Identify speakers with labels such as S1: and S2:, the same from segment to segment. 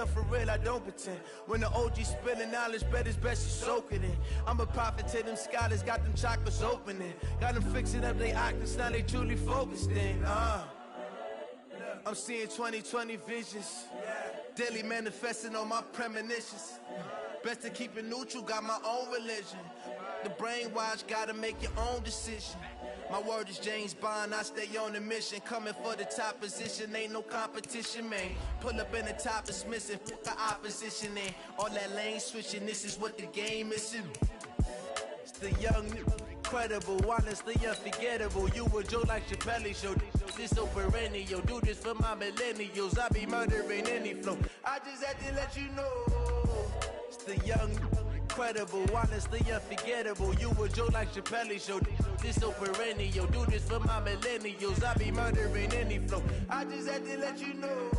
S1: young for real, I don't pretend. When the OG spilling knowledge, bet it's best you soak it in. I'm a prophet to them scholars, got them chakras opening. Got them fixing up they octaves, now they truly focused in. I'm seeing 2020 visions. Daily manifesting on my premonitions. Best to keep it neutral, got my own religion. The brainwash, gotta make your own decision. My word is James Bond, I stay on a mission. Coming for the top position, ain't no competition, man. Pull up in the top is missing, fuck the opposition, and all that lane switching, this is what the game is. It's the young, incredible, honestly unforgettable. You a Joe like Chappelle show, this so perennial. Do this for my millennials, I be murdering any flow. I just had to let you know. It's the young, incredible, honestly unforgettable. You a Joe like Chappelle show, this so perennial. Do this for my millennials, I be murdering any flow. I just had to let you know.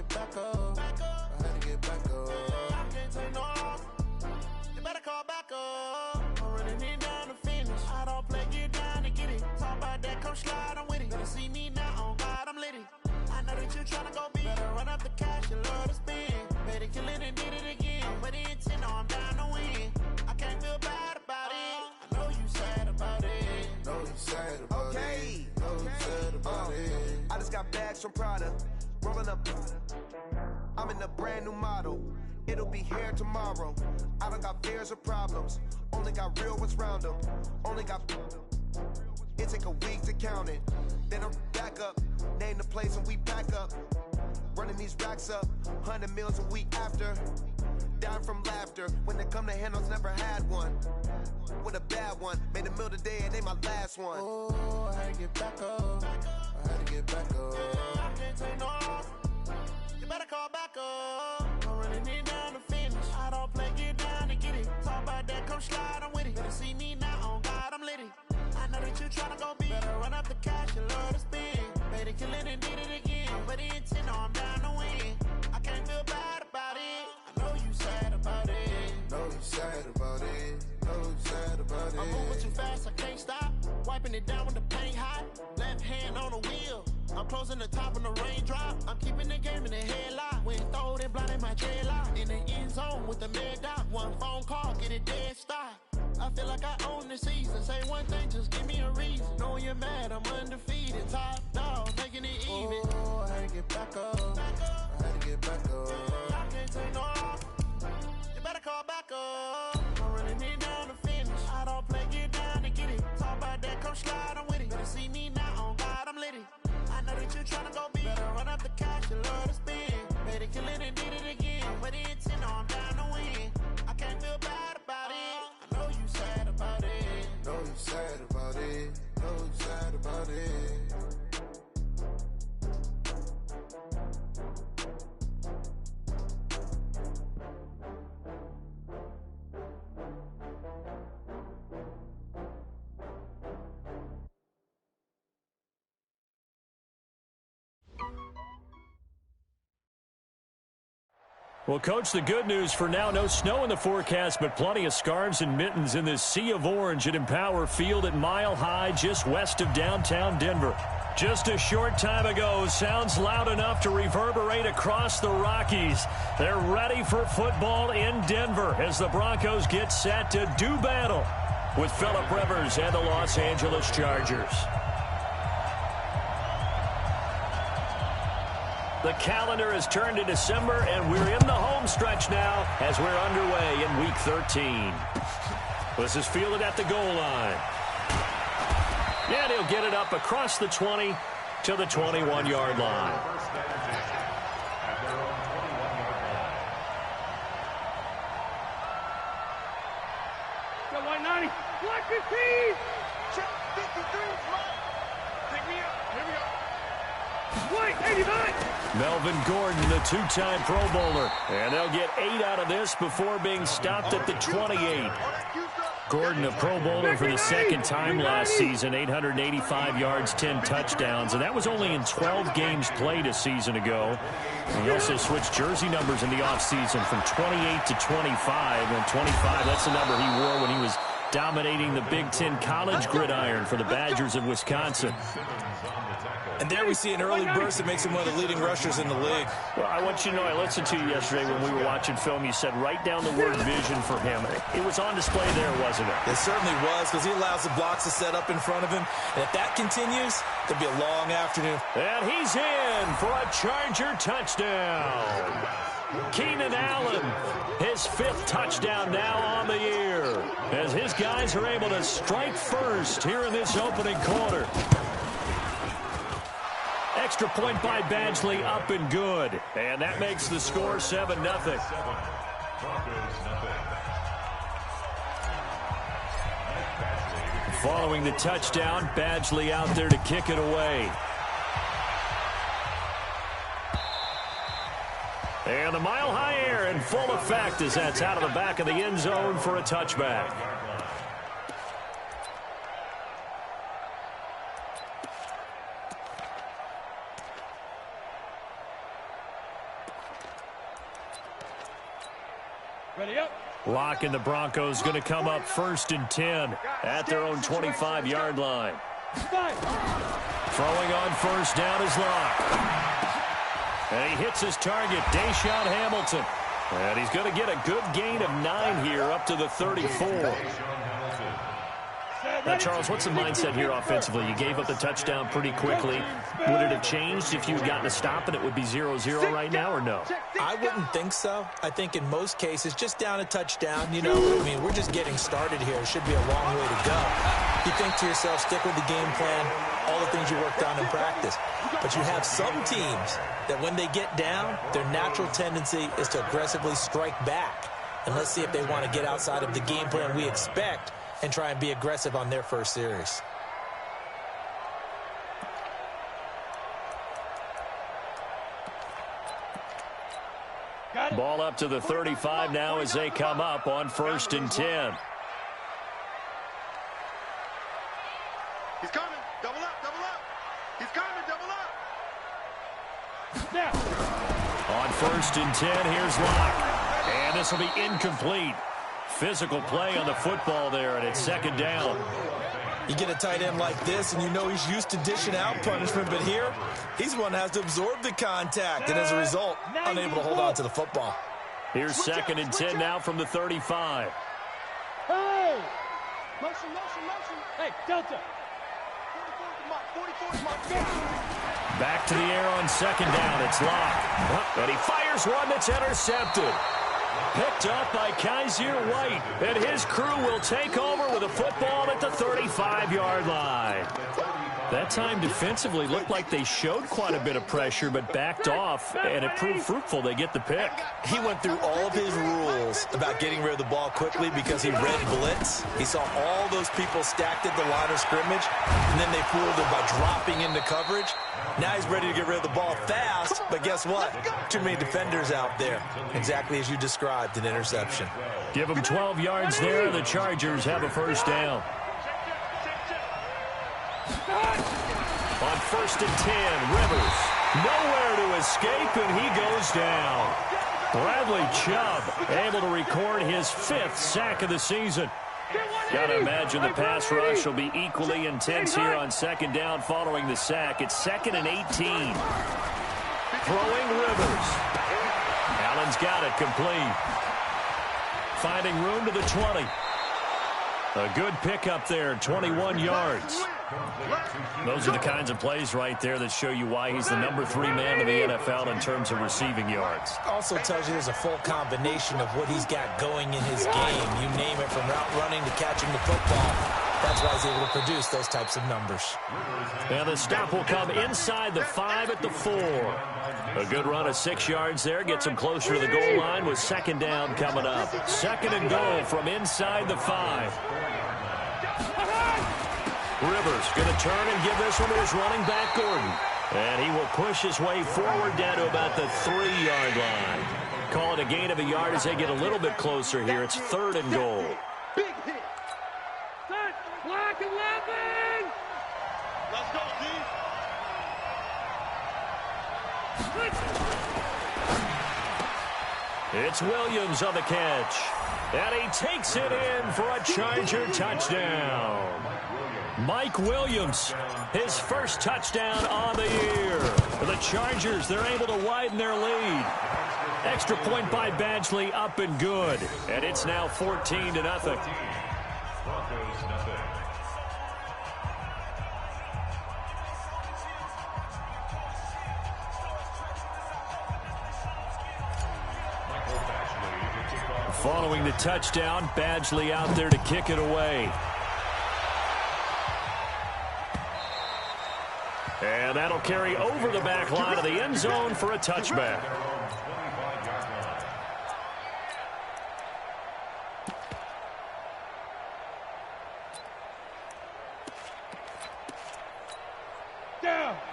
S1: Back up. I had to get back up. I can't take no loss. You better call back up. I'm running it down to finish. I don't play, get down to get it. Talk about that, come slide, I'm with it. Better see me now, on God, I'm lit it. I know that you tryna go big. Better run up the cash, you love to spend. Better kill it and did it again. But the intent, no, I'm down to win. I can't feel bad about it. I know you sad about it. Know you sad about it. Know you sad about it. I just got bags from Prada. Rolling up, I'm in a brand new model. It'll be here tomorrow. I don't got fears or problems. Only got real ones round them. Only got. It take a week to count it. Then I'm back up. Name the place and we pack up. Running these racks up. 100 meals a week after. Dying from laughter. When they come to handles, never had one. With a bad one. Made a meal today and they my last one. Oh, I had to get back up. I had to get back up. I can't take no loss. You better call back up. I'm running it down to finish. I don't play, get down to get it. Talk about that, come slide, I'm with it. Better see me now, on God, I'm lit it. I know that you tryna go big. Better run up the cash, you love to spend. Better kill it and did it again. But the intent, no, I'm down to win. I can't feel bad about it. I know you sad about it. Know you sad about it. Know you sad about it. I'm moving too fast, I can't stop. Wiping it down with the paint hot. Left hand on the wheel. I'm closing the top on the raindrop. I'm keeping the game in the headlock. When throwed and blinded my dreadlock. In the end zone with the mad dot. One phone call, get it dead stop. I feel like I own the season. Say one thing, just give me a reason. Knowing you're mad, I'm undefeated. Top dog, making it even. Oh, I had to get back up. I had to get back up. I can't take no loss. You better call back up. I'm running it down to finish. I don't play, get down to get it. Talk about that, come slide, I'm with it. Better see me now, on God, I'm lit it. I know that you tryna go big. Better run up the cash, you love to spend. Better kill it and did it again. But the intent, no, I'm down to win. I can't feel bad about it. I know you sad about it. Know you sad about it. Know you sad about it.
S2: Well, Coach, the good news for now, no snow in the forecast, but plenty of scarves and mittens in this sea of orange at Empower Field at Mile High, just west of downtown Denver. Just a short time ago, sounds loud enough to reverberate across the Rockies. They're ready for football in Denver as the Broncos get set to do battle with Phillip Rivers and the Los Angeles Chargers. The calendar has turned to December, and we're in the home stretch now as we're underway in Week 13. This is fielded at the goal line. And he'll get it up across the 20 to the 21-yard line.
S3: Go 190. Watch your feet.
S2: Melvin Gordon, the two-time Pro Bowler. And they'll get 8 out of this before being stopped at the 28. Gordon, a Pro Bowler for the second time last season, 885 yards, 10 touchdowns. And that was only in 12 games played a season ago. And he also switched jersey numbers in the offseason from 28 to 25. And 25, that's the number he wore when he was dominating the Big Ten college gridiron for the Badgers of Wisconsin.
S3: And there we see an early burst that makes him one of the leading rushers in the league.
S2: Well, I want you to know, I listened to you yesterday when we were watching film. You said write down the word vision for him. It was on display there, wasn't it?
S3: It certainly was, because he allows the blocks to set up in front of him. And if that continues, it'll be a long afternoon.
S2: And he's in for a Charger touchdown. Keenan Allen, his 5th touchdown now on the year, as his guys are able to strike first here in this opening quarter. Extra point by Badgley, up and good. And that makes the score 7-0. Following the touchdown, Badgley out there to kick it away. And the mile-high air in full effect as that's out of the back of the end zone for a touchback. Lock and the Broncos going to come up 1st and 10 at their own 25-yard line. Throwing on first down is Lock. And he hits his target, Deshaun Hamilton. And he's going to get a good gain of 9 here up to the 34. Now, Charles, what's the mindset here offensively? You gave up the touchdown pretty quickly. Would it have changed if you had gotten a stop and it would be 0-0 right now, or no?
S3: I wouldn't think so. I think in most cases, just down a touchdown, you know, I mean, we're just getting started here. It should be a long way to go. You think to yourself, stick with the game plan, all the things you worked on in practice. But you have some teams that when they get down, their natural tendency is to aggressively strike back. And let's see if they want to get outside of the game plan we expect and try and be aggressive on their first series.
S2: Ball up to the 35 now as they come up on 1st and 10.
S1: He's coming. Double up, double up. He's coming, double up.
S2: On 1st and 10, here's Locke. And this will be incomplete. Physical play on the football there, and it's 2nd down.
S3: You get a tight end like this, and you know he's used to dishing out punishment, but here, he's the one that has to absorb the contact, and as a result, unable to hold on to the football.
S2: Here's 2nd and 10 now from the 35.
S4: Hey! Motion, motion, motion. Hey, Delta. 44's my
S2: Back to the air on 2nd down. It's Locke. And he fires one that's intercepted. Picked up by Kaiser White, and his crew will take over with a football at the 35-yard line. That time defensively looked like they showed quite a bit of pressure, but backed off, and it proved fruitful. They get the pick.
S3: He went through all of his rules about getting rid of the ball quickly because he read blitz. He saw all those people stacked at the line of scrimmage, and then they fooled him by dropping into coverage. Now he's ready to get rid of the ball fast, but guess what? Too many defenders out there. Exactly as you described, an interception.
S2: Give them 12 yards there. The Chargers have a 1st down. On 1st and 10, Rivers. Nowhere to escape, and he goes down. Bradley Chubb able to record his 5th sack of the season. Got to imagine the pass rush will be equally intense here on 2nd down following the sack. It's 2nd and 18. Throwing Rivers. Allen's got it complete. Finding room to the 20. A good pickup there, 21 yards. Those are the kinds of plays right there that show you why he's the #3 man in the NFL in terms of receiving yards.
S3: Also tells you there's a full combination of what he's got going in his game. You name it, from route running to catching the football. That's why he's able to produce those types of numbers.
S2: And the stop will come inside the 5 at the 4. A good run of 6 yards there. Gets him closer to the goal line with 2nd down coming up. 2nd and goal from inside the 5. Rivers going to turn and give this one to his running back, Gordon. And he will push his way forward down to about the 3-yard line. Call it a gain of a yard as they get a little bit closer here. It's 3rd and goal.
S4: Big hit. Set. Black 11. Let's go, D.
S2: It's Williams on the catch. And he takes it in for a Charger touchdown. Mike Williams, his first touchdown on the year. For the Chargers, they're able to widen their lead. Extra point by Badgley, up and good. And it's now 14-0. Following the touchdown, Badgley out there to kick it away. And that'll carry over the back line of the end zone for a touchback.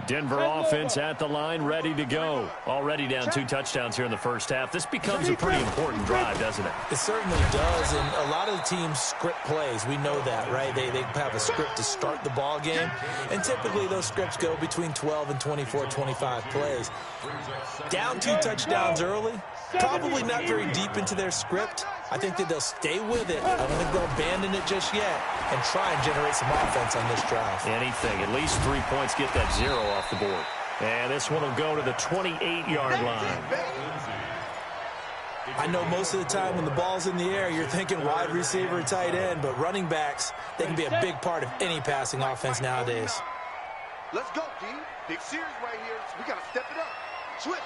S2: Denver offense at the line, ready to go. Already down 2 touchdowns here in the first half. This becomes a pretty important drive, doesn't it?
S3: It certainly does, and a lot of the teams script plays. We know that, right? They have a script to start the ball game, and typically those scripts go between 12 and 24, 25 plays. Down 2 touchdowns early, probably not very deep into their script. I think that they'll stay with it. I don't think they'll abandon it just yet and try and generate some offense on this drive.
S2: Anything. At least 3 points, get that 0 off the board. And this one will go to the 28-yard line.
S3: I know most of the time when the ball's in the air, you're thinking wide receiver, tight end, but running backs, they can be a big part of any passing offense nowadays.
S5: Let's go, D. Big series right here. We got to step it up. Switch.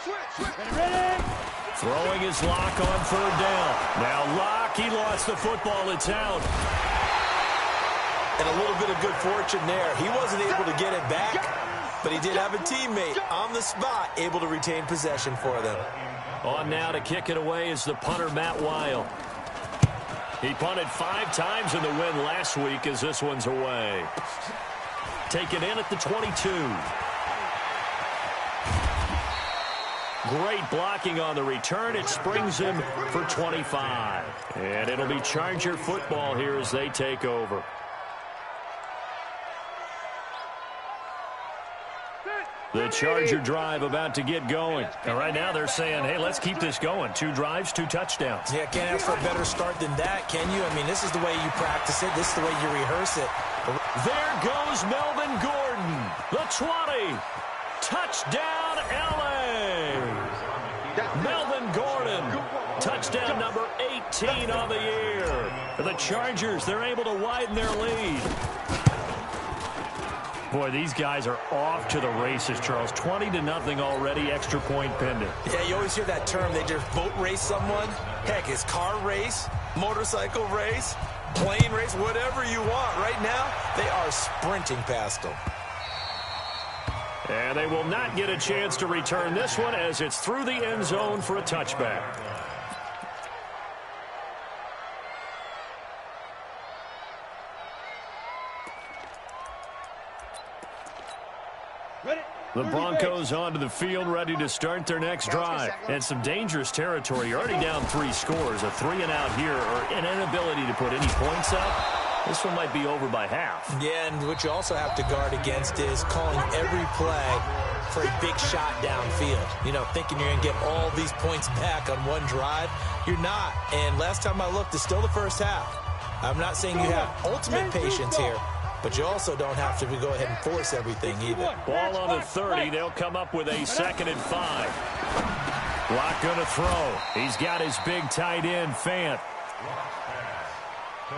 S4: Ready?
S2: Throwing his Lock on 3rd down. Now Lock, he lost the football. It's out.
S3: And a little bit of good fortune there. He wasn't able to get it back, but he did have a teammate on the spot able to retain possession for them.
S2: On now to kick it away is the punter, Matt Weil. He punted 5 times in the win last week as this one's away. Taken in at the 22. Great blocking on the return. It springs him for 25. And it'll be Charger football here as they take over. The Charger drive about to get going. And right now they're saying, hey, let's keep this going. 2 drives, 2 touchdowns.
S3: Yeah, can't ask for a better start than that, can you? I mean, this is the way you practice it. This is the way you rehearse it.
S2: There goes Melvin Gordon. The 20. Touchdown, L.A. Melvin Gordon. Touchdown number 18 on the year. For the Chargers, they're able to widen their lead. Boy, these guys are off to the races, Charles. 20-0 already, extra point pending.
S3: Yeah, you always hear that term. They just boat race someone. Heck, it's car race, motorcycle race, plane race, whatever you want. Right now, they are sprinting past them.
S2: And they will not get a chance to return this one as it's through the end zone for a touchback. The Broncos onto the field, ready to start their next drive. And some dangerous territory. You're already down 3 scores. A 3-and-out here, or an inability to put any points up. This one might be over by half.
S3: Yeah, and what you also have to guard against is calling every play for a big shot downfield. You know, thinking you're going to get all these points back on one drive. You're not. And last time I looked, it's still the first half. I'm not saying you have ultimate patience here, but you also don't have to go ahead and force everything either.
S2: Ball on the 30. They'll come up with a 2nd and 5. Lock going to throw. He's got his big tight end, Fant.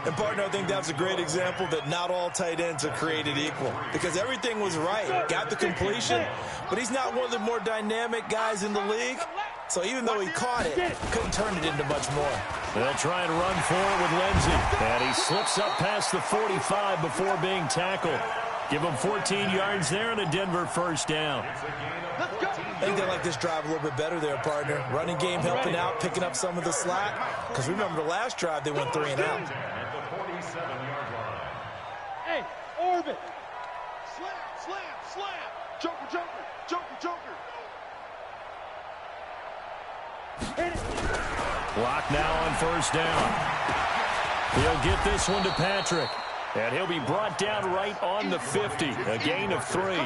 S3: And, partner, I think that's a great example that not all tight ends are created equal, because everything was right. Got the completion, but he's not one of the more dynamic guys in the league. So even though he caught it, couldn't turn it into much more.
S2: They'll try and run forward with Lindsey. And he slips up past the 45 before being tackled. Give him 14 yards there and a Denver first down.
S3: I think they like this drive a little bit better there, partner. Running game helping out, picking up some of the slack. Because remember the last drive, they went 3-and-out.
S4: Hey, orbit.
S5: Slam, slam, slam. Joker, joker, joker, joker.
S2: Clock now on first down. He'll get this one to Patrick. And he'll be brought down right on the 50. A gain of 3.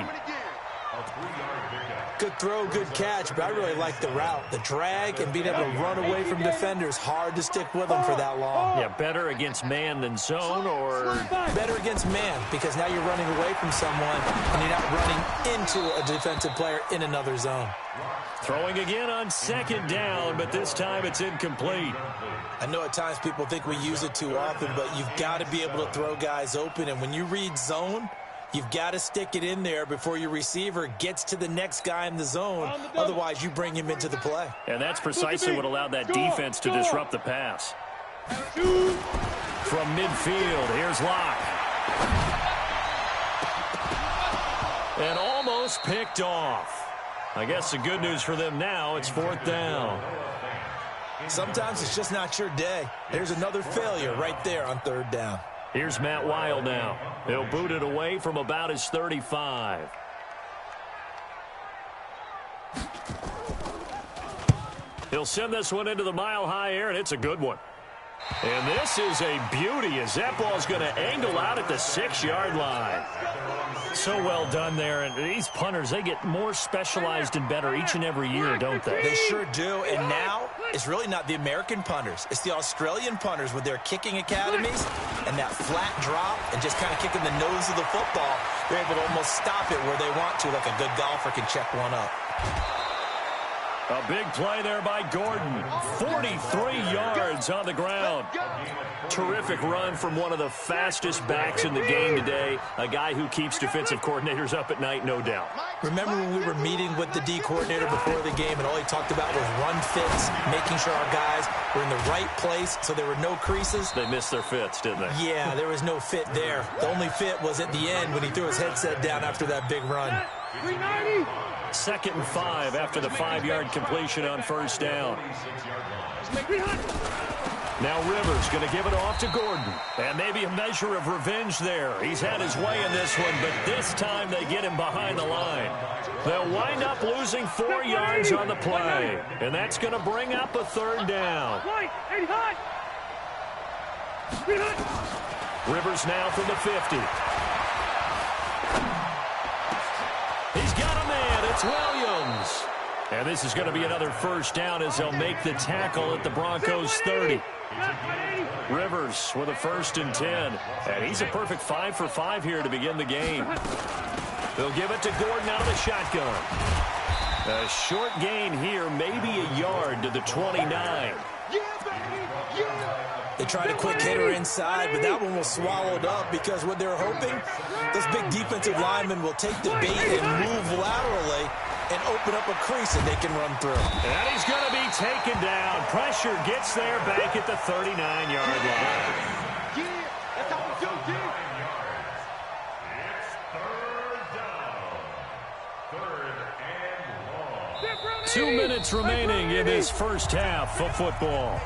S3: Good throw, good catch, but I really like the route. The drag and being able to run away from defenders. Hard to stick with them for that long.
S2: Yeah, better against man than zone, or
S3: better against man, because now you're running away from someone and you're not running into a defensive player in another zone.
S2: Throwing again on second down, but this time it's incomplete.
S3: I know at times people think we use it too often, but you've got to be able to throw guys open. And when you read zone, you've got to stick it in there before your receiver gets to the next guy in the zone. Otherwise, you bring him into the play.
S2: And that's precisely what allowed that defense to disrupt the pass. From midfield, here's Locke. And almost picked off. I guess the good news for them now, it's fourth down.
S3: Sometimes it's just not your day. There's another failure right there on third down.
S2: Here's Matt Wild now. He'll boot it away from about his 35. He'll send this one into the mile-high air, and it's a good one. And this is a beauty as that ball's going to angle out at the 6-yard line. So well done there. And these punters, they get more specialized and better each and every year, don't they?
S3: They sure do. And now it's really not the American punters. It's the Australian punters with their kicking academies and that flat drop and just kind of kicking the nose of the football. They're able to almost stop it where they want to, like a good golfer can check one up.
S2: A big play there by Gordon. 43 yards on the ground. Terrific run from one of the fastest backs in the game today. A guy who keeps defensive coordinators up at night, no doubt.
S3: Remember when we were meeting with the D coordinator before the game and all he talked about was run fits, making sure our guys were in the right place so there were no creases?
S2: They missed their fits, didn't they?
S3: Yeah, there was no fit there. The only fit was at the end when he threw his headset down after that big run.
S4: 390.
S2: 2nd and 5 after the 5-yard completion on first down. Now Rivers going to give it off to Gordon. And maybe a measure of revenge there. He's had his way in this one, but this time they get him behind the line. They'll wind up losing 4 yards on the play. And that's going to bring up a third down. Rivers now from the 50. He's got a man. It's Williams. And this is going to be another first down as they'll make the tackle at the Broncos 30. Rivers with a 1st and 10. And he's a perfect 5 for 5 here to begin the game. They'll give it to Gordon out of the shotgun. A short gain here, maybe a yard to the 29.
S3: They tried a quick hitter inside, but that one was swallowed up because what they're hoping, those big defensive linemen will take the bait and move laterally and open up a crease that they can run through.
S2: And he's going to be taken down. Pressure gets there back at the 39-yard line.
S5: That's how we do, D.
S1: It's third down. 3rd and long.
S2: 2 minutes remaining in this first half of football.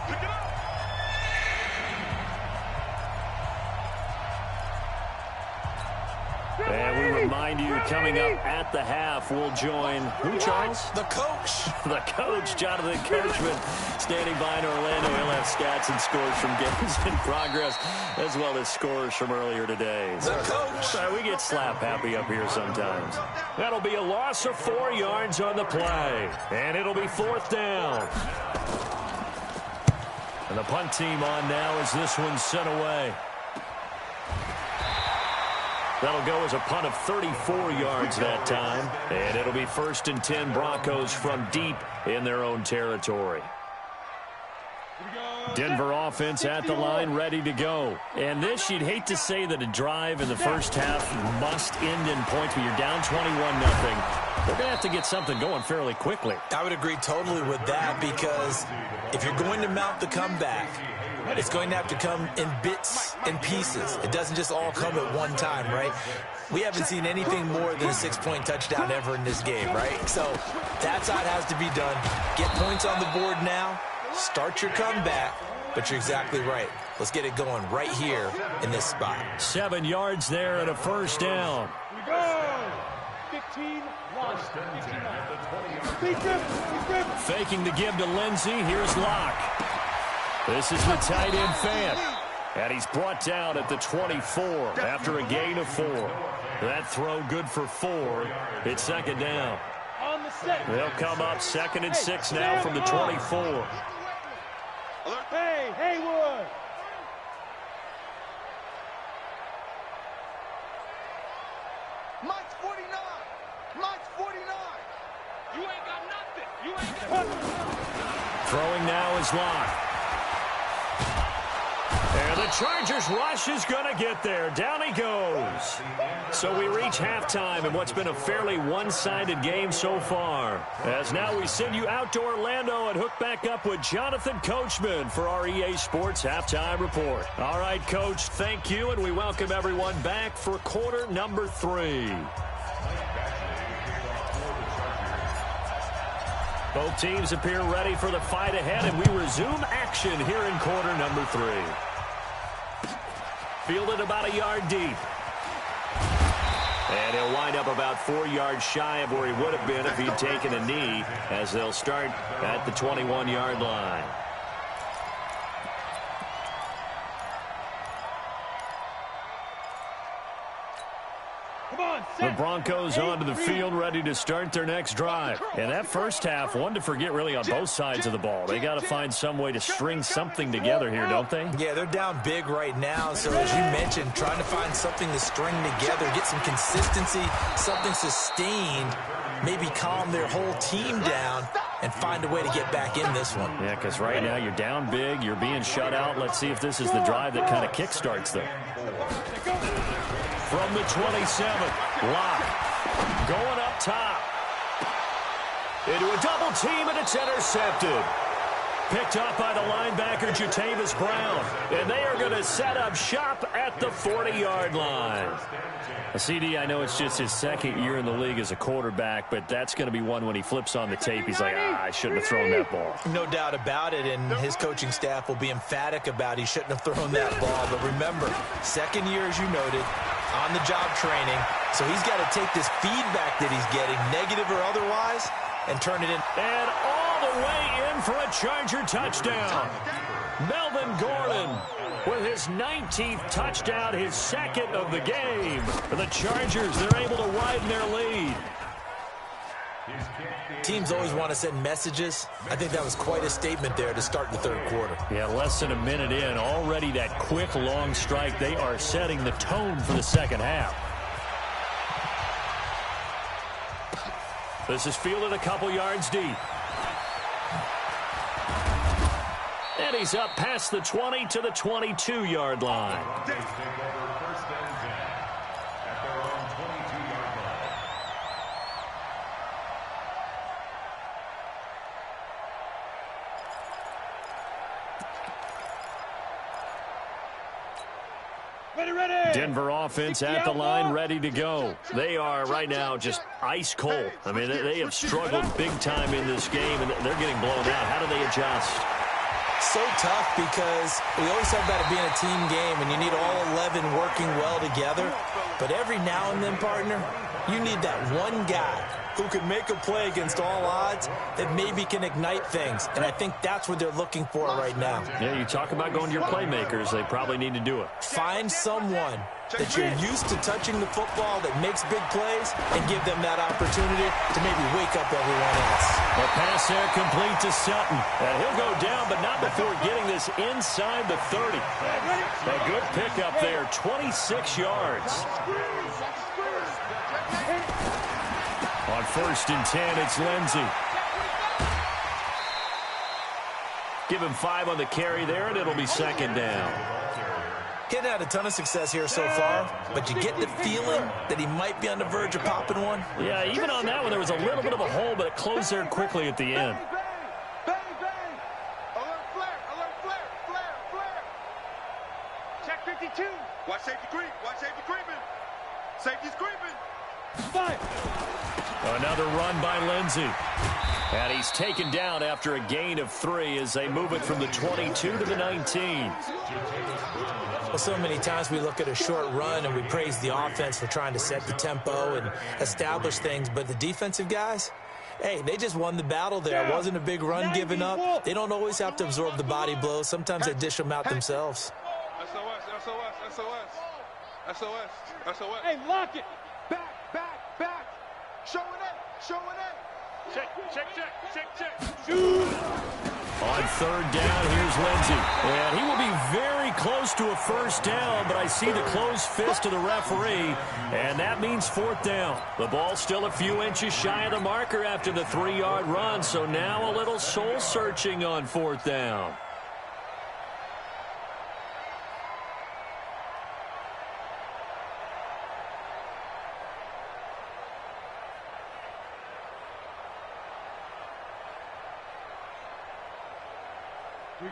S2: And we remind you, coming up at the half, we'll join who, Charles?
S3: The coach.
S2: The coach, Jonathan Coachman, standing by in Orlando. He'll have stats and scores from games in progress, as well as scores from earlier today.
S3: The coach.
S2: We get slap happy up here sometimes. That'll be a loss of 4 yards on the play, and it'll be 4th down. And the punt team on now as this one's sent away. That'll go as a punt of 34 yards that time. And it'll be 1st and 10 Broncos from deep in their own territory. Denver offense at the line, ready to go. And this, you'd hate to say that a drive in the first half must end in points, but you're down 21-0. They're going to have to get something going fairly quickly.
S3: I would agree totally with that because if you're going to mount the comeback, it's going to have to come in bits and pieces. It doesn't just all come at one time, right? We haven't seen anything more than a 6-point touchdown ever in this game, right? So that's how it has to be done. Get points on the board now, start your comeback, but you're exactly right. Let's get it going right here in this spot.
S2: 7 yards there and a first down.
S4: We go. 15, 1.
S2: Faking the give to Lindsey. Here's Locke. This is the tight end Fant. And he's brought down at the 24 after a gain of 4. That throw good for 4. It's second down.
S4: On the set.
S2: They'll come up 2nd and 6 now from the 24.
S4: Hey, Haywood.
S5: Mike's 49. Mike's 49.
S4: You ain't got nothing. You ain't got nothing.
S2: Throwing now is Locke. And the Chargers rush is going to get there. Down he goes. So we reach halftime in what's been a fairly one-sided game so far. As now we send you out to Orlando and hook back up with Jonathan Coachman for our EA Sports Halftime Report. All right, Coach, thank you, and we welcome everyone back for quarter number 3. Both teams appear ready for the fight ahead, and we resume action here in quarter number 3. Fielded about a yard deep. And he'll wind up about 4 yards shy of where he would have been if he'd taken a knee, as they'll start at the 21-yard line. The Broncos onto the field, ready to start their next drive. And that first half, one to forget really on both sides of the ball. They got to find some way to string something together here, don't they?
S3: Yeah, they're down big right now. So as you mentioned, trying to find something to string together, get some consistency, something sustained, maybe calm their whole team down and find a way to get back in this one.
S2: Yeah, because right now you're down big, you're being shut out. Let's see if this is the drive that kind of kickstarts them. From the 27, Locke going up top. Into a double team, and it's intercepted. Picked up by the linebacker, Jatavis Brown. And they are going to set up shop at the 40-yard line. CD, I know it's just his second year in the league as a quarterback, but that's going to be one when he flips on the tape. He's like, I shouldn't have thrown that ball.
S3: No doubt about it, and his coaching staff will be emphatic about he shouldn't have thrown that ball. But remember, second year, as you noted, on-the-job training, so he's got to take this feedback that he's getting, negative or otherwise, and turn it in.
S2: And all the way in for a Charger touchdown. Melvin Gordon with his 19th touchdown, his second of the game. For the Chargers, they're able to widen their lead.
S3: Teams always want to send messages. I think that was quite a statement there to start the third quarter.
S2: Yeah, less than a minute in. Already that quick, long strike. They are setting the tone for the second half. This is fielded a couple yards deep. And he's up past the 20 to the 22-yard line. Denver offense at the line, ready to go. They are right now just ice cold. I mean, they have struggled big time in this game, and they're getting blown out. How do they adjust?
S3: So tough because we always talk about it being a team game, and you need all 11 working well together. But every now and then, partner, you need that one guy who can make a play against all odds that maybe can ignite things. And I think that's what they're looking for right now.
S2: Yeah, you talk about going to your playmakers. They probably need to do it.
S3: Find someone that you're used to touching the football that makes big plays and give them that opportunity to maybe wake up everyone else.
S2: A pass there complete to Sutton. And he'll go down, but not before getting this inside the 30. A good pickup there, 26 yards. On 1st and 10, it's Lindsey. Give him 5 on the carry there, and it'll be second down.
S3: He's had a ton of success here so far, but you get the feeling that he might be on the verge of popping one.
S2: Yeah, even on that one, there was a little bit of a hole, but it closed there quickly at the end.
S5: Bang, bang. Alert flare, alert flare, flare, flare.
S4: Check 52.
S5: Watch safety creep, watch safety creeping. Safety's creeping.
S4: 5.
S2: Another run by Lindsey. And he's taken down after a gain of 3 as they move it from the 22 to the 19.
S3: Well, so many times we look at a short run and we praise the offense for trying to set the tempo and establish things, but the defensive guys, hey, they just won the battle there. It wasn't a big run given up. They don't always have to absorb the body blows. Sometimes they dish them out themselves.
S5: SOS.
S4: Hey, lock it.
S5: Back. Showing it.
S4: Check.
S2: On 3rd down, here's Lindsey. And he will be very close to a first down, but I see the closed fist of the referee, and that means 4th down. The ball still a few inches shy of the marker after the 3-yard run, so now a little soul-searching on 4th down.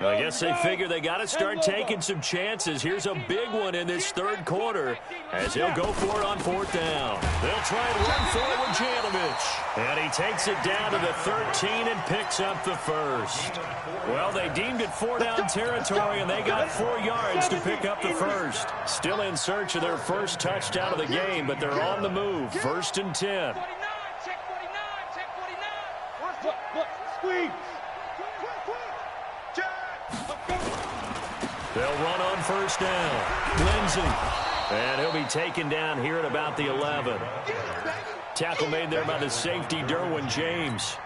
S2: I guess they figure they got to start taking some chances. Here's a big one in this 3rd quarter as he'll go for it on 4th down. They'll try and run forward Janovich. And he takes it down to the 13 and picks up the first. Well, they deemed it 4-down territory, and they got 4 yards to pick up the first. Still in search of their first touchdown of the game, but they're on the move. 1st and 10.
S4: Check 49. Look, squeeze.
S2: They'll run on 1st down. Lindsey. And he'll be taken down here at about the 11. Tackle made there by the safety, Derwin James.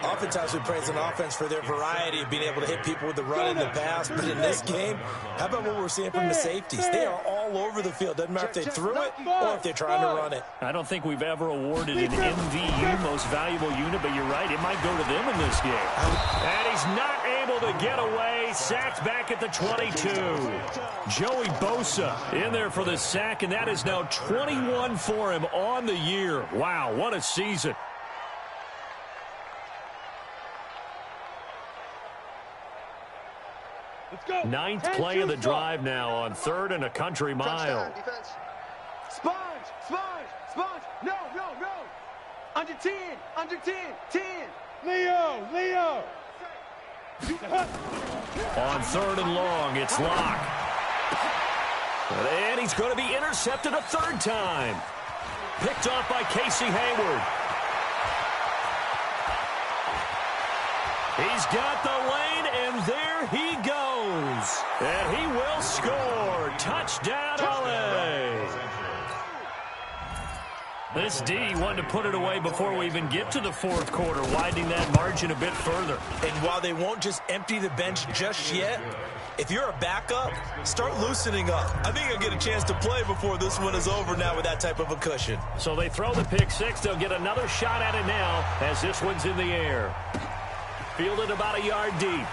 S3: Oftentimes we praise an offense for their variety of being able to hit people with the run and the pass, but in this game, how about what we're seeing from the safeties? They are all over the field. Doesn't matter if they threw it or if they're trying to run it.
S2: I don't think we've ever awarded an MVU, most valuable unit, but you're right, it might go to them in this game. And he's not able to get away. Sacked back at the 22. Joey Bosa in there for the sack, and that is now 21 for him on the year. Wow, what a season. Ninth play of the drive now on 3rd and a country mile.
S5: Sponge. No. Under 10. 10.
S4: Leo.
S2: On 3rd and long, it's Locke. And he's going to be intercepted a 3rd time. Picked off by Casey Hayward. He's got the lane, and there he goes. And he will score. Touchdown, LA. This D wanted to put it away before we even get to the 4th quarter, widening that margin a bit further.
S3: And while they won't just empty the bench just yet, if you're a backup, start loosening up. I think you'll get a chance to play before this one is over now with that type of a cushion.
S2: So they throw the pick 6. They'll get another shot at it now as this one's in the air. Fielded about a yard deep.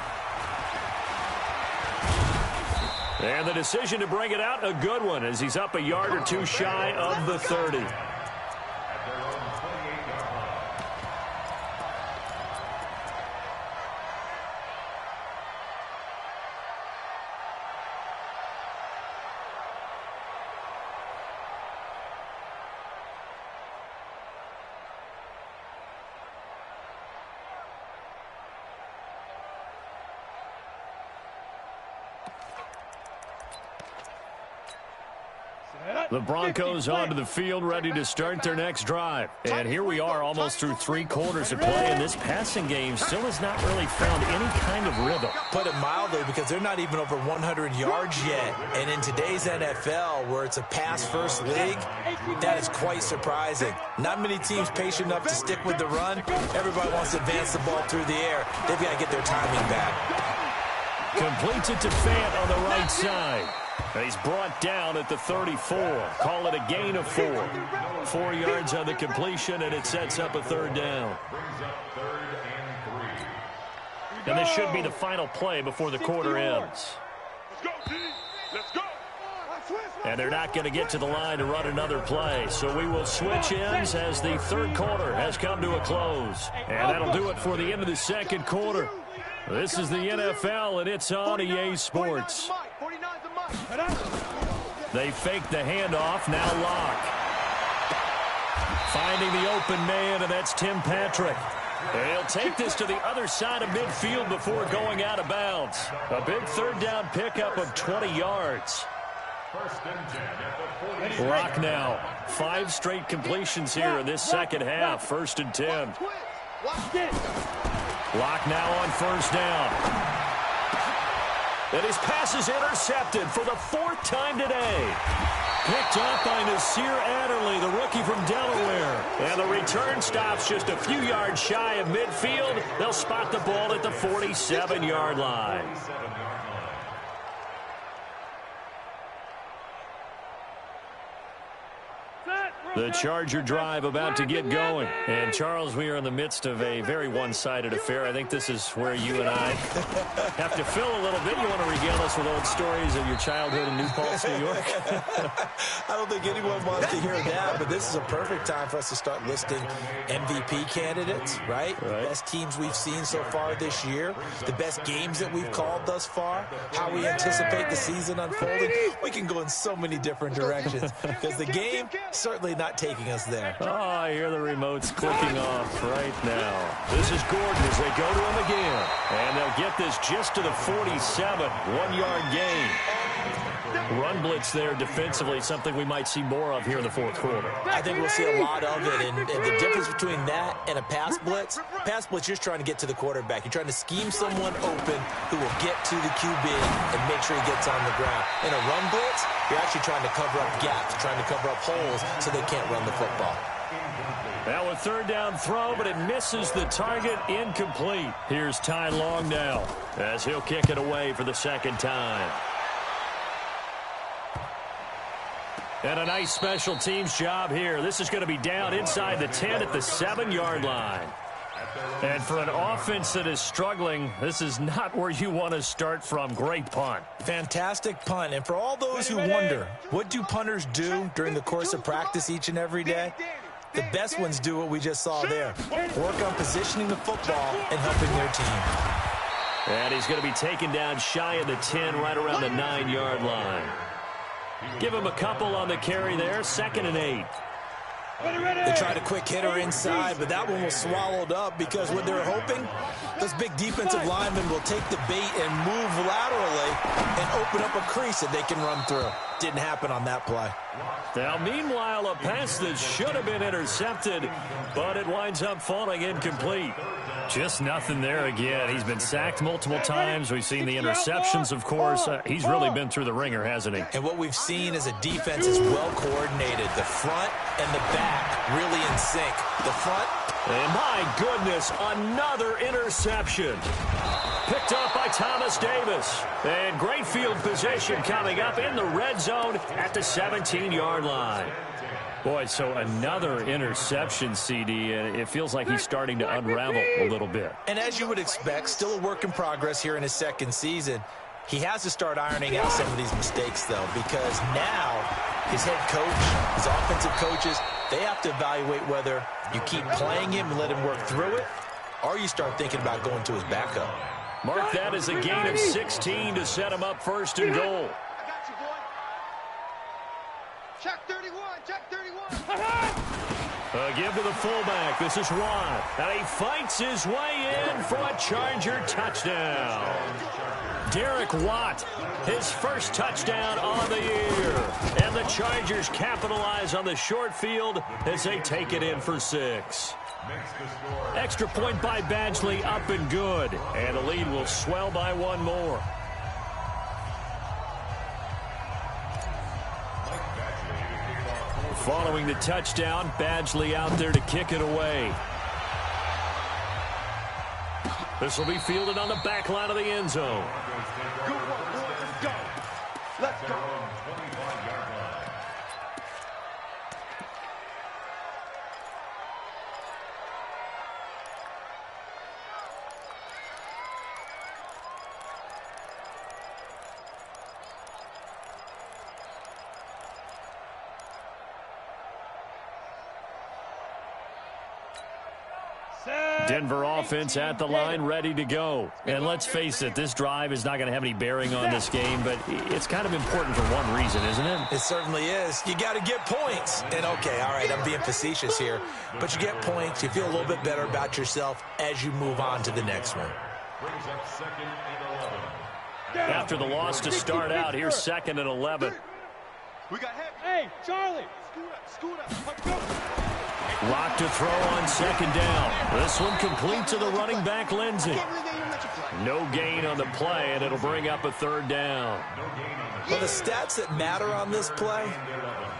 S2: And the decision to bring it out, a good one, as he's up a yard or 2 shy of the 30. The Broncos onto the field, ready to start their next drive. And here we are almost through 3 quarters of play, and this passing game still has not really found any kind of rhythm.
S3: Put it mildly, because they're not even over 100 yards yet. And in today's NFL, where it's a pass-first league, that is quite surprising. Not many teams patient enough to stick with the run. Everybody wants to advance the ball through the air. They've got to get their timing back.
S2: Completes it to Fant on the right side. And he's brought down at the 34. Call it a gain of 4. 4 yards on the completion, and it sets up a 3rd down. And this should be the final play before the quarter ends. And they're not going to get to the line to run another play. So we will switch ends as the 3rd quarter has come to a close. And that'll do it for the end of the 2nd quarter. This is the NFL, and it's on EA Sports. They fake the handoff. Now Locke. Finding the open man, and that's Tim Patrick. And he'll take this to the other side of midfield before going out of bounds. A big third down pickup of 20 yards. Lock now. 5 straight completions here in this second half. 1st and 10. Lock now on 1st down. And his pass is intercepted for the 4th time today. Picked up by Nasir Adderley, the rookie from Delaware. And the return stops just a few yards shy of midfield. They'll spot the ball at the 47-yard line. The Charger drive about to get going. And, Charles, we are in the midst of a very one-sided affair. I think this is where you and I have to fill a little bit. You want to regale us with old stories of your childhood in New Paltz, New York?
S3: I don't think anyone wants to hear that, but this is a perfect time for us to start listing MVP candidates, right? The best teams we've seen so far this year, the best games that we've called thus far, how we anticipate the season unfolding. We can go in so many different directions because the game certainly not taking us there.
S2: Oh, I hear the remotes clicking off right now. This is Gordon as they go to him again. And they'll get this just to the 47. 1-yard gain. Run blitz there defensively, something we might see more of here in the 4th quarter.
S3: I think we'll see a lot of it, and the difference between that and a pass blitz, you're just trying to get to the quarterback. You're trying to scheme someone open who will get to the QB and make sure he gets on the ground. In a run blitz, you're actually trying to cover up gaps, trying to cover up holes so they can't run the football.
S2: Now a 3rd down throw, but it misses the target, incomplete. Here's Ty Long now as he'll kick it away for the 2nd time. And a nice special teams job here. This is going to be down inside the 10 at the 7-yard line. And for an offense that is struggling, this is not where you want to start from. Great punt.
S3: Fantastic punt. And for all those who wonder, what do punters do during the course of practice each and every day? The best ones do what we just saw there. Work on positioning the football and helping their team.
S2: And he's going to be taken down shy of the 10, right around the 9-yard line. Give him a couple on the carry there. 2nd and 8.
S3: They tried a quick hitter inside, but that one was swallowed up because what they're hoping, those big defensive linemen will take the bait and move laterally and open up a crease that they can run through. Didn't happen on that play.
S2: Now, meanwhile, a pass that should have been intercepted, but it winds up falling incomplete. Just nothing there again. He's been sacked multiple times. We've seen the interceptions, of course. He's really been through the ringer, hasn't he?
S3: And what we've seen is a defense is well coordinated. The front and the back really in sync. The front.
S2: And my goodness, another interception. Picked up by Thomas Davis. And great field position coming up in the red zone at the 17-yard line. Boy, so another interception, CD, and it feels like he's starting to unravel a little bit.
S3: And as you would expect, still a work in progress here in his 2nd season. He has to start ironing out some of these mistakes, though, because now his head coach, his offensive coaches, they have to evaluate whether you keep playing him and let him work through it, or you start thinking about going to his backup.
S2: Mark that as a gain of 16 to set him up 1st and goal.
S4: Check 31, check 31.
S2: A give to the fullback. This is Watt. And he fights his way in for a Charger touchdown. Derek Watt, his first touchdown on the year. And the Chargers capitalize on the short field as they take it in for 6. Extra point by Badgley, up and good. And the lead will swell by 1 more. Following the touchdown, Badgley out there to kick it away. This will be fielded on the back line of the end zone.
S5: Good one, boys. Let's go. Let's go.
S4: Set.
S2: Denver offense at the line, ready to go. And let's face it, this drive is not going to have any bearing on this game, but it's kind of important for one reason, isn't it?
S3: It certainly is. You got to get points. And, okay, all right, I'm being facetious here. But you get points. You feel a little bit better about yourself as you move on to the next one.
S2: After the loss to start out, here's 2nd and 11.
S5: We got heavy.
S4: Hey, Charlie.
S5: Scoot up. Go.
S2: Lock to throw on 2nd down. This one complete to the running back, Lindsey. No gain on the play, and it'll bring up a 3rd down.
S3: Well, the stats that matter on this play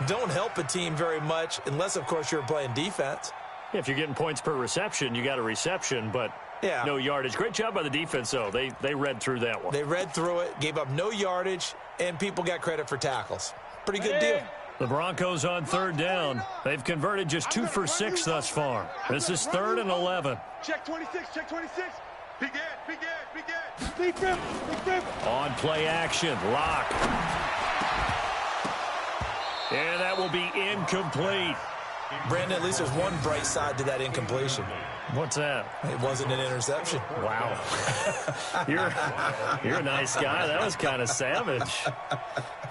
S3: don't help a team very much unless, of course, you're playing defense.
S2: If you're getting points per reception, you got a reception, but
S3: yeah,
S2: no yardage. Great job by the defense, though. They read through that one.
S3: They read through it, gave up no yardage, and people got credit for tackles. Pretty good deal.
S2: The Broncos on 3rd down. They've converted just 2 for 6 thus far. This is 3rd and 11.
S5: Check 26. Big end.
S4: Big grip.
S2: On play action, Lock. And that will be incomplete.
S3: Brandon, at least there's one bright side to that incompletion.
S2: What's that?
S3: It wasn't an interception.
S2: Wow. You're a nice guy. That was kind of savage.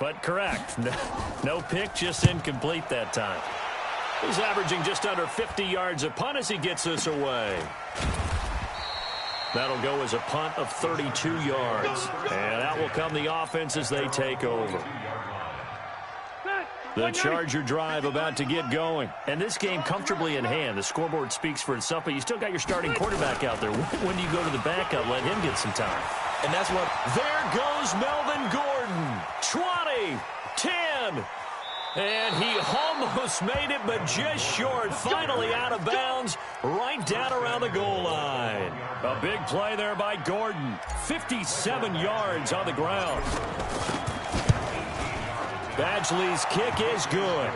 S2: But correct. No pick, just incomplete that time. He's averaging just under 50 yards a punt as he gets this away. That'll go as a punt of 32 yards. And that will come the offense as they take over. The Charger drive about to get going. And this game comfortably in hand. The scoreboard speaks for itself, but you still got your starting quarterback out there. When do you go to the backup? Let him get some time.
S3: And that's what...
S2: There goes Melvin Gordon. 20, 10. And he almost made it, but just short. Finally out of bounds, right down around the goal line. A big play there by Gordon. 57 yards on the ground. Badgley's kick is good.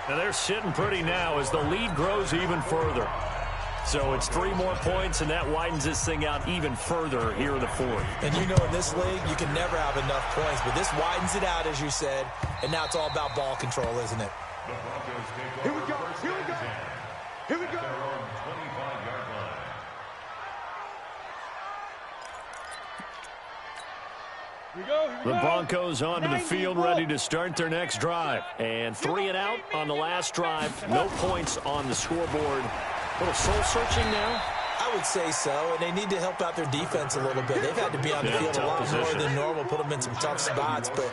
S2: And they're sitting pretty now as the lead grows even further. So it's 3 more points, and that widens this thing out even further here in the 4th.
S3: And you know in this league, you can never have enough points, but this widens it out, as you said, and now it's all about ball control, isn't it?
S5: Here we go.
S2: The Broncos onto the field, ready to start their next drive. And 3 and out on the last drive. No points on the scoreboard. A little soul-searching now?
S3: I would say so, and they need to help out their defense a little bit. They've had to be on the field a lot more than normal, put them in some tough spots. But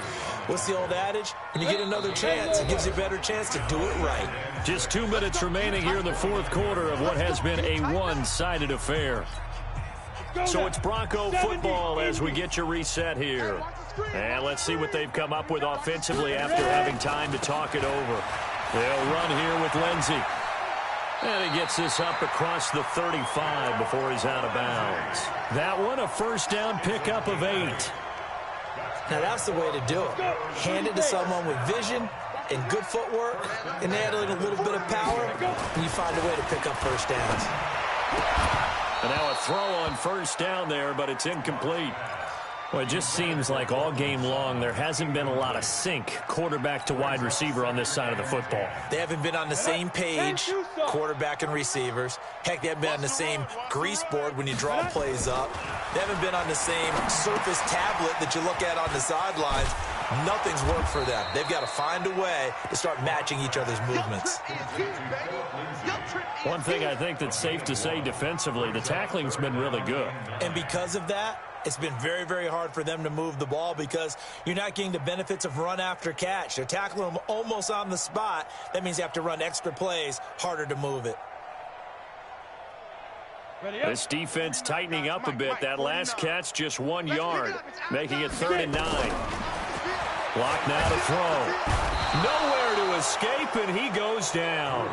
S3: what's the old adage? When you get another chance, it gives you a better chance to do it right.
S2: Just 2 minutes remaining here in the 4th quarter of what has been a one-sided affair. So it's Bronco football as we get you reset here. And let's see what they've come up with offensively after having time to talk it over. They'll run here with Lindsey. And he gets this up across the 35 before he's out of bounds. That one, a 1st down pickup of 8.
S3: Now that's the way to do it. Hand it to someone with vision and good footwork and add a little bit of power, and you find a way to pick up 1st downs.
S2: And now a throw on 1st down there, but it's incomplete. Well, it just seems like all game long there hasn't been a lot of sync quarterback to wide receiver on this side of the football.
S3: They haven't been on the same page, quarterback and receivers. Heck, they haven't been on the same grease board when you draw plays up. They haven't been on the same Surface tablet that you look at on the sidelines. Nothing's worked for them. They've got to find a way to start matching each other's movements.
S2: One thing I think that's safe to say defensively, the tackling's been really good.
S3: And because of that, it's been very, very hard for them to move the ball because you're not getting the benefits of run after catch. They're tackling them almost on the spot. That means you have to run extra plays, harder to move it.
S2: This defense tightening up a bit. That last catch just 1 yard, making it 3rd and 9. Block now to throw. Nowhere to escape, and he goes down.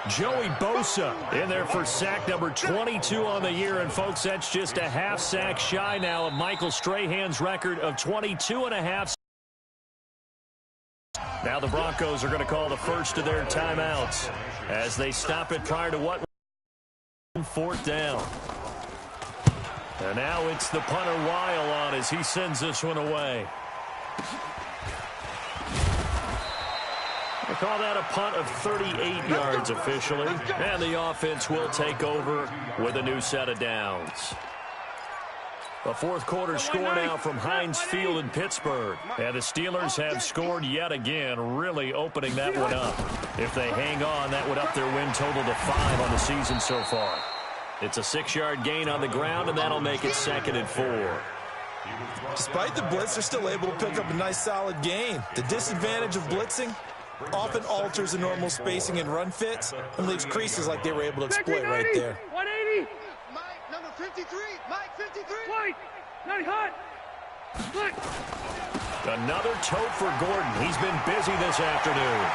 S2: Joey Bosa in there for sack number 22 on the year. And, folks, that's just a half sack shy now of Michael Strahan's record of 22.5. Now the Broncos are going to call the first of their timeouts as they stop it prior to what? 4th down. And now it's the punter Weil on as he sends this one away. Call that a punt of 38 yards officially. And the offense will take over with a new set of downs. The fourth quarter score now from Heinz Field in Pittsburgh. And the Steelers have scored yet again, really opening that one up. If they hang on, that would up their win total to 5 on the season so far. It's a 6-yard gain on the ground, and that'll make it 2nd and 4.
S3: Despite the blitz, they're still able to pick up a nice solid gain. The disadvantage of blitzing often alters the normal spacing and run fits and leaves creases like they were able to exploit right there.
S4: 180.
S5: Mike, number 53. Mike, 53.
S4: White. 90 hot. Split.
S2: Another tote for Gordon. He's been busy this afternoon.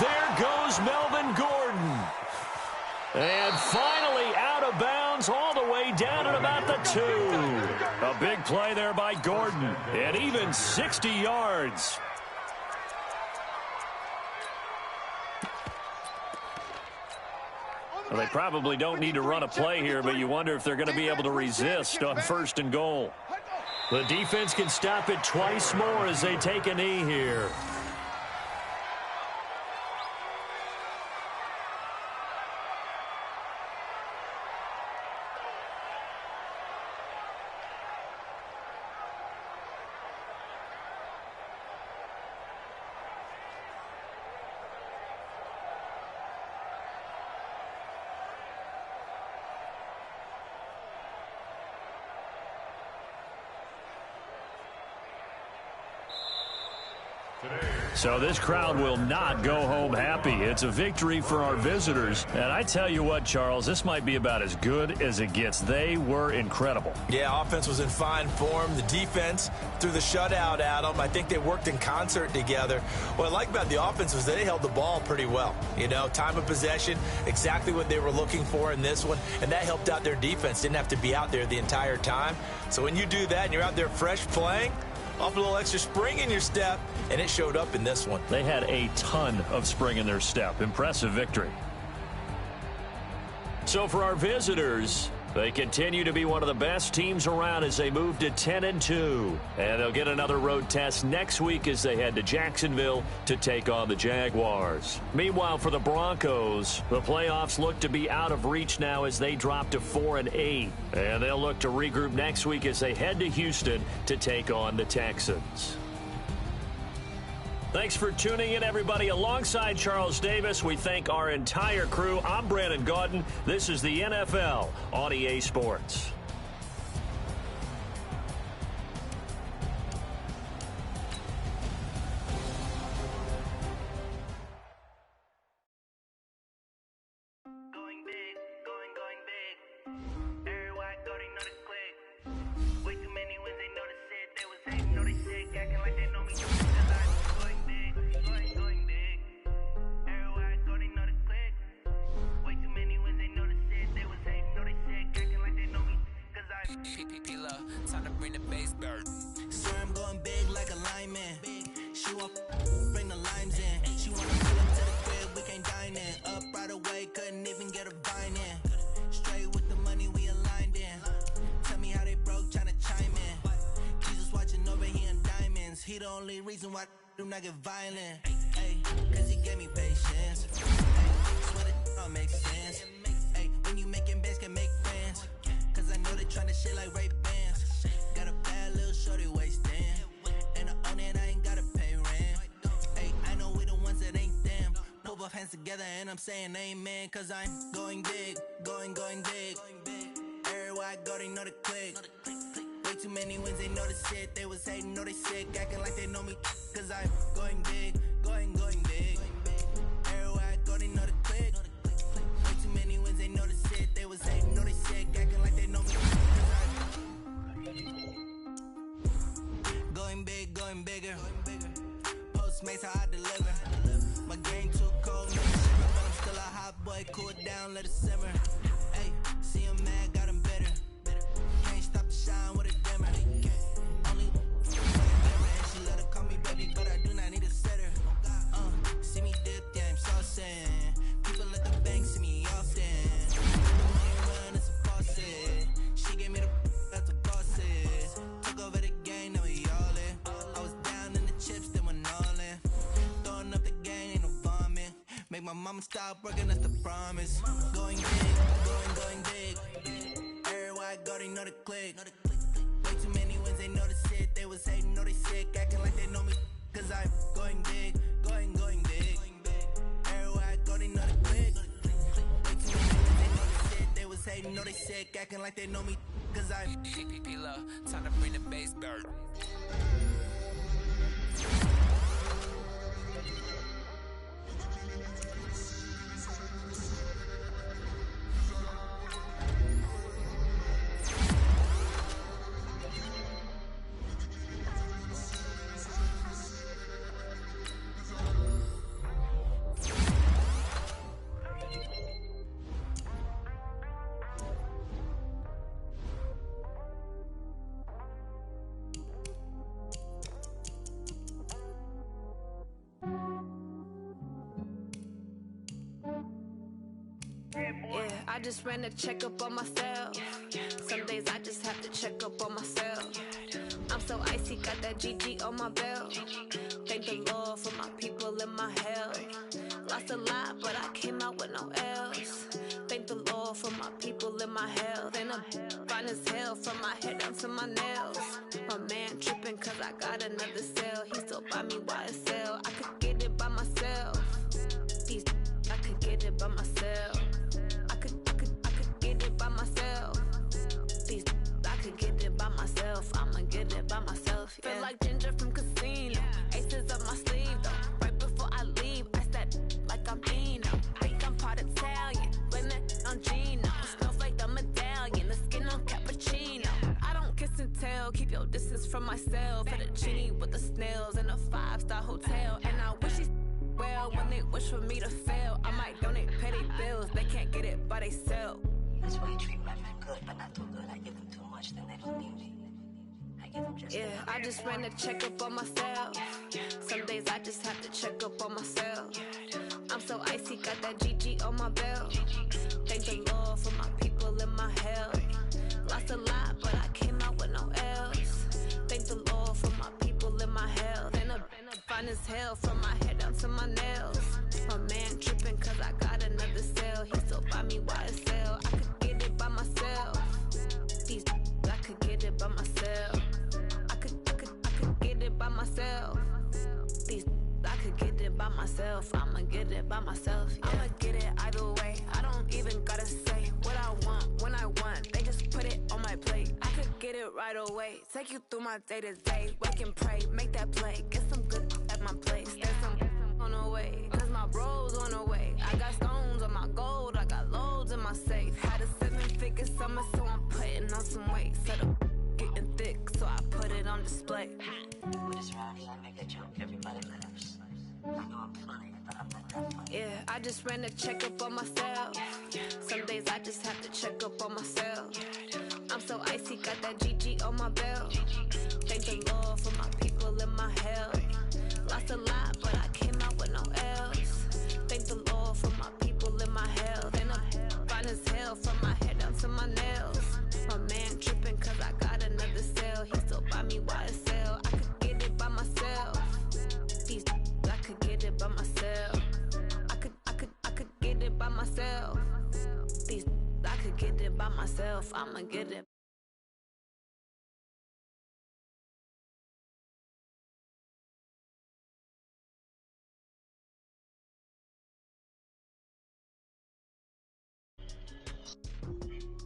S2: There goes Melvin Gordon. And finally out of bounds all the way down at about the 2. A big play there by Gordon. And even 60 yards. Well, they probably don't need to run a play here, but you wonder if they're going to be able to resist on 1st and goal. The defense can stop it twice more as they take a knee here. So this crowd will not go home happy. It's a victory for our visitors. And I tell you what, Charles, this might be about as good as it gets. They were incredible.
S3: Yeah, offense was in fine form. The defense threw the shutout at them. I think they worked in concert together. What I like about the offense was they held the ball pretty well. You know, time of possession, exactly what they were looking for in this one. And that helped out their defense. Didn't have to be out there the entire time. So when you do that and you're out there fresh playing, off a little extra spring in your step, and it showed up in this one.
S2: They had a ton of spring in their step. Impressive victory. So for our visitors, they continue to be one of the best teams around as they move to 10-2. And they'll get another road test next week as they head to Jacksonville to take on the Jaguars. Meanwhile, for the Broncos, the playoffs look to be out of reach now as they drop to 4-8. And they'll look to regroup next week as they head to Houston to take on the Texans. Thanks for tuning in, everybody. Alongside Charles Davis, we thank our entire crew. I'm Brandon Gaudin. This is the NFL on EA Sports.
S6: Going big, going big. Everybody know the click. Way too many wins, they know the shit. They was hating, know they sick, acting like they know me.
S7: Time to bring the bass bird.
S8: Swear I'm going big like a lineman. She want bring the limes in. She want to pull up to the crib, we can't dine in. Up right away, couldn't even get a vine in. Straight with the money we aligned in. Tell me how they broke, tryna chime in. Jesus watching over here in diamonds. He the only reason why do not get violent. Ay, cause he gave me patience. Ay, swear that all makes sense. Ay, when you making bands can make friends. Cause I know they tryna shit like Ray Bans. Got a bad little shorty wasting. And I own it, I ain't gotta pay rent. Hey, I know we the ones that ain't them. Put both hands together and I'm saying amen. Cause I'm going big, going big. Everywhere I go, they know the click. Way too many wins, they know the shit. They was hating, know they sick, acting like they know me. Cause I'm going big, going big. Everywhere I go, they know the click. Way too many wins, they know the shit. They was hating, know they sick, acting like they know me. Going bigger. Postmates how I deliver. My game too cold, man. But I'm still a hot boy. Cool it down, let it simmer. Hey, see him mad, got him bitter. Can't stop the shine with a dimmer. Only and she let her call me baby, but I do not need a sitter. See me dip, yeah, I'm saucing. People at the bank see me often. Run, it's a faucet. She gave me the that's the bosses. Took over the game, now we all in. I was down in the chips, then went all in. my mama stopped working, that's the promise. Going big, going big. Everywhere I go, they know the click. Way too many wins, they know the shit. They was hating, know they sick, acting like they know me. Cause I'm going big, going big. Everywhere I go, they know the click. Way too many wins, they know the shit. They was hating, know they sick, acting like they know me. Cause I'm
S7: P-P-P-Love, time to bring the bass bird.
S9: Yeah, I just ran a checkup on myself. Some days I just have to check up on myself. I'm so icy, got that GG on my belt. Thank the Lord for my people and my health. Lost a lot, but I came out with no else. Thank the Lord for my people and my health. And I'm fine as hell from my head down to my nails. My man tripping cause I got another cell. He still buy me YSL. I could get it by myself. These I could get it by myself. I could get it by myself. These I could get it by myself. I'ma get it by myself. Yeah. Feel like Ginger from Casino. Aces up my sleeve though. Right before I leave, I said like I'm Dino. Think I'm part Italian, blame that on Gino. Smells like the medallion, the skin on cappuccino. I don't kiss and tell, keep your distance from myself. Fettuccine with the snails in a 5-star hotel. And I wish he's well when they wish for me to fail. I might donate petty bills, they can't get it by themselves.
S10: That's why you treat my friend good, but not too good. I give them too much, then they don't need me. I give them just
S9: yeah, I just ran a checkup on myself. Some days I just have to check up on myself. I'm so icy, got that GG on my belt. Thank the Lord for my people and my health. Lost a lot, but I came out with no else. Thank the Lord for my people and my health. And I'm fine as hell from my head down to my nails. My man tripping cause I got another cell. He still buy me YSL. I could get it by myself. These I could get it by myself. I could get it by myself. These I could get it by myself. I'ma get it by myself. Yeah. I'ma get it either way. I don't even gotta say what I want when I want. They just put it on my plate. I could get it right away. Take you through my day to day. Wake and pray, make that play. Get some good at my place. There's some on the way. Cause my bro's on the way. I got stones on my gold. I got loads in my safe. Had a 7-figure summer, so I'm putting on some weight. Set up getting thick, so I put it on display.
S10: with this round here, I make a joke. Everybody laughs. I know I'm funny, but I'm not that funny.
S9: Yeah, I just ran a checkup on myself. Some days I just have to check up on myself. I'm so icy, got that GG on my belt. Thank the Lord for my people and my health. Lost a lot, but I came out with no else. Thank the Lord for my people and my health. And I'm fine as hell from my head down to my nails. My man tripping cause I got another cell. He still buy me YSL. I could get it by myself. These I could get it by myself. I could get it by myself. These I could get it by myself. I'ma get it.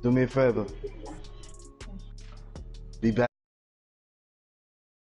S11: Do me a favor. Be back.